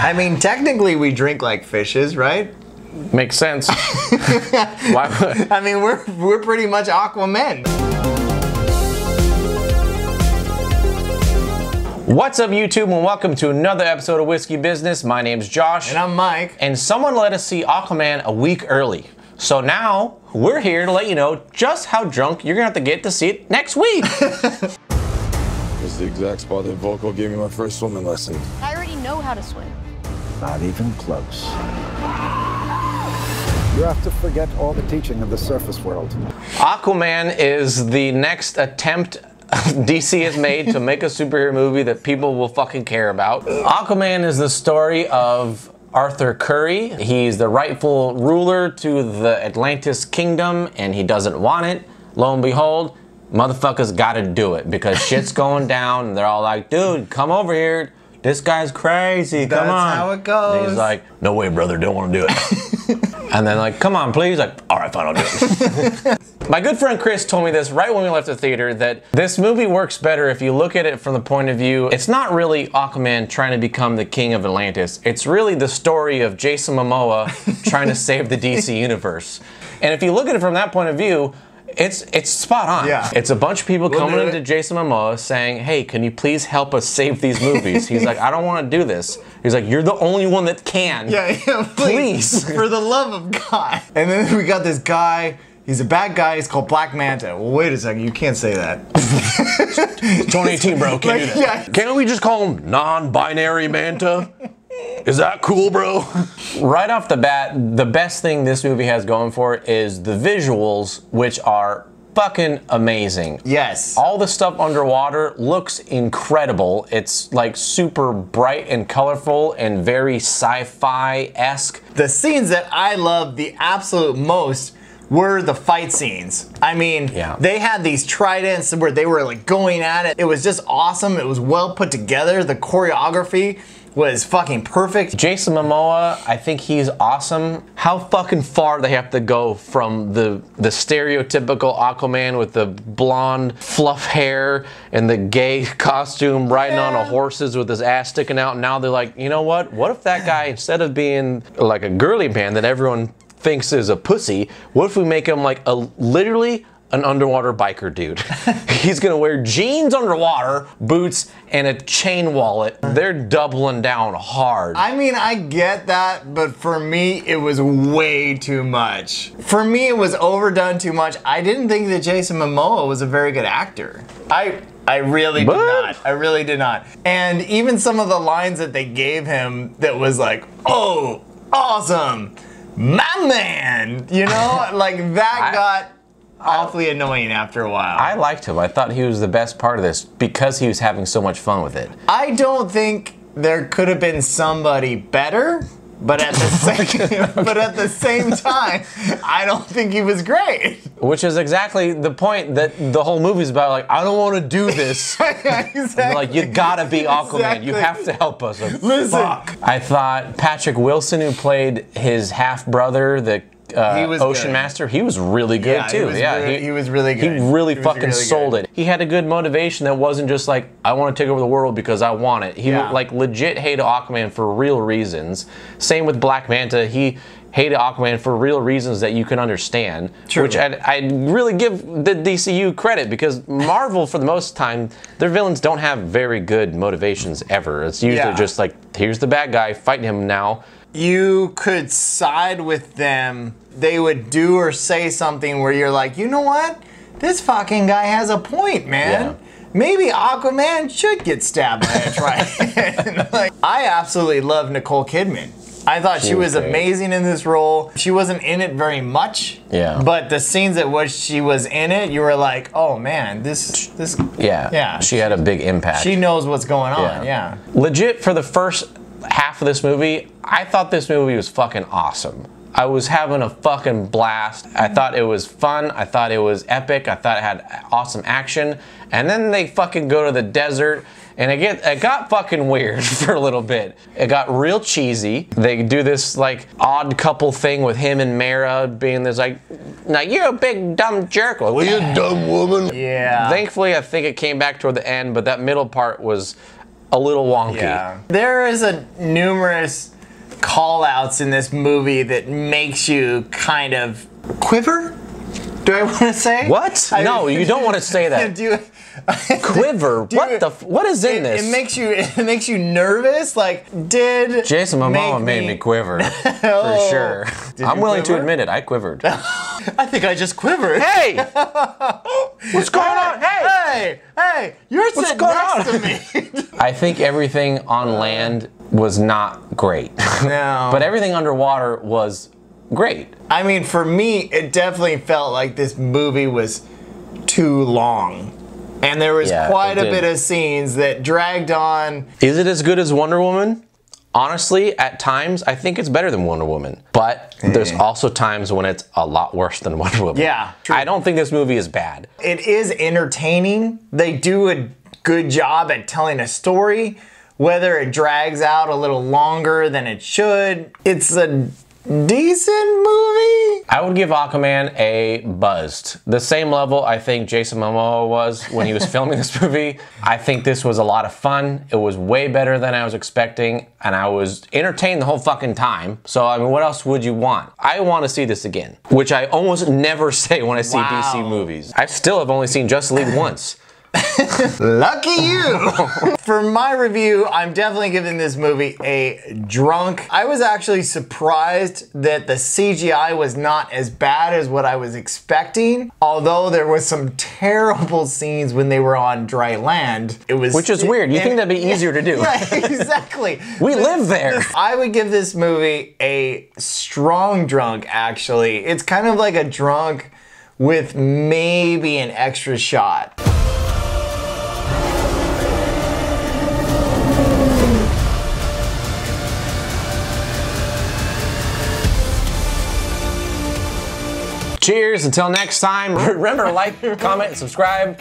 I mean, technically we drink like fishes, right? Makes sense. Why? I mean, we're pretty much Aquaman. What's up, YouTube, and welcome to another episode of Whiskey Business. My name's Josh. And I'm Mike. And someone let us see Aquaman a week early. So now we're here to let you know just how drunk you're gonna have to get to see it next week. This is the exact spot that Volko gave me my first swimming lesson. I already know how to swim. Not even close. You have to forget all the teaching of the surface world. Aquaman is the next attempt DC has made to make a superhero movie that people will fucking care about. Aquaman is the story of Arthur Curry. He's the rightful ruler to the Atlantis kingdom, and he doesn't want it. Lo and behold, motherfuckers gotta do it because shit's going down, and they're all like, dude, come over here. This guy's crazy, come on. That's how it goes. And he's like, no way, brother, don't want to do it. And then like, come on, please. Like, all right, fine, I'll do it. My good friend Chris told me this right when we left the theater, that this movie works better if you look at it from the point of view, it's not really Aquaman trying to become the king of Atlantis. It's really the story of Jason Momoa trying to save the DC universe. And if you look at it from that point of view, it's spot on. Yeah. It's a bunch of people coming into Jason Momoa saying, hey, can you please help us save these movies? He's like, I don't want to do this. He's like, you're the only one that can. Yeah, please. For the love of God. And then we got this guy, he's a bad guy, he's called Black Manta. Well, wait a second, you can't say that. 2018, bro, can't do that. Yeah. Can't we just call him non-binary Manta? Is that cool, bro? Right off the bat, the best thing this movie has going for it is the visuals, which are fucking amazing. Yes. All the stuff underwater looks incredible. It's like super bright and colorful and very sci-fi-esque. The scenes that I loved the absolute most were the fight scenes. I mean, they had these tridents where they were like going at it. It was just awesome. It was well put together. The choreography was fucking perfect. Jason Momoa, I think he's awesome. How fucking far they have to go from the stereotypical Aquaman with the blonde fluff hair and the gay costume riding on a horses with his ass sticking out. Now they're like, you know what? What if that guy, instead of being like a girly man that everyone thinks is a pussy, what if we make him like literally an underwater biker dude? He's gonna wear jeans underwater, boots, and a chain wallet. They're doubling down hard. I mean, I get that, but for me, it was way too much. For me, it was overdone too much. I didn't think that Jason Momoa was a very good actor. I really did not. I really did not. And even some of the lines that they gave him that was like, oh, awesome, my man, you know? Like that got awfully annoying after a while. I liked him. I thought he was the best part of this because he was having so much fun with it. I don't think there could have been somebody better, but at the same time, I don't think he was great. Which is exactly the point that the whole movie's about. Like, I don't want to do this. Exactly. Like, you gotta be Aquaman. Exactly. You have to help us. Like, Listen. fuck. I thought Patrick Wilson, who played his half brother, the Ocean Master, he was really good too. He was really good. He really fucking sold it. He had a good motivation that wasn't just like, I want to take over the world because I want it. He like legit hated Aquaman for real reasons. Same with Black Manta. He hated Aquaman for real reasons that you can understand. True. Which I really give the DCU credit, because Marvel, for the most time, their villains don't have very good motivations ever. It's usually just like, here's the bad guy, fighting him now. You could side with them. They would do or say something where you're like, you know what? This fucking guy has a point, man. Yeah. Maybe Aquaman should get stabbed by a trident. Like, I absolutely love Nicole Kidman. I thought she was amazing in this role. She wasn't in it very much. Yeah. But the scenes at which she was in it, you were like, oh man, this. Yeah. She had a big impact. She knows what's going on. Yeah. Legit, for the first half of this movie, I thought this movie was fucking awesome. I was having a fucking blast. I thought it was fun. I thought it was epic. I thought it had awesome action. And then they fucking go to the desert, and it got fucking weird for a little bit. It got real cheesy. They do this like odd couple thing with him and Mara being this like, now you're a big dumb jerk. Like, well, you dumb woman. Yeah. Thankfully, I think it came back toward the end, but that middle part was a little wonky. Yeah. There is a numerous call-outs in this movie that makes you kind of quiver? Do I want to say? What? No, you don't want to say that. Quiver? What is in this? It makes you nervous. Like, did Jason Momoa made me quiver for sure. I'm willing to admit it. I quivered. I think I just quivered. Hey, what's going on? Hey, you're sitting next to me. I think everything on land was not great. No. But everything underwater was great. I mean, for me, it definitely felt like this movie was too long. And there was quite a bit of scenes that dragged on. Is it as good as Wonder Woman? Honestly, at times, I think it's better than Wonder Woman. But there's also times when it's a lot worse than Wonder Woman. Yeah, true. I don't think this movie is bad. It is entertaining. They do a good job at telling a story. Whether it drags out a little longer than it should, it's a decent movie. I would give Aquaman a buzzed. The same level I think Jason Momoa was when he was filming this movie. I think this was a lot of fun. It was way better than I was expecting, and I was entertained the whole fucking time. So, I mean, what else would you want? I want to see this again, which I almost never say when I see DC movies. I still have only seen Justice League once. Lucky you! For my review, I'm definitely giving this movie a drunk. I was actually surprised that the CGI was not as bad as what I was expecting. Although there was some terrible scenes when they were on dry land. Which is weird. You think that'd be easier to do. Yeah, exactly. We live there. I would give this movie a strong drunk, actually. It's kind of like a drunk with maybe an extra shot. Cheers, until next time. Remember to like, comment, and subscribe.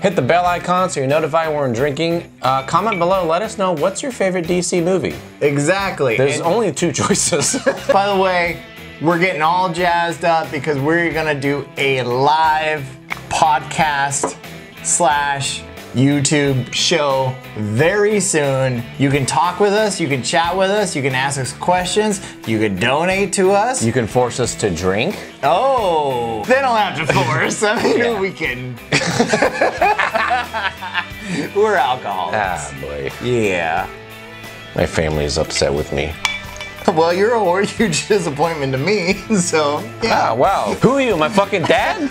Hit the bell icon so you're notified when we're drinking. Comment below, let us know what's your favorite DC movie. Exactly. There's only two choices. By the way, we're getting all jazzed up because we're gonna do a live podcast / YouTube show very soon. You can talk with us, you can chat with us, you can ask us questions, you can donate to us. You can force us to drink. Oh, they don't have to force. I mean, we can. We're alcoholics. Ah, boy. Yeah. My family is upset with me. Well, you're a huge disappointment to me, so yeah. Ah, wow. Who are you, my fucking dad?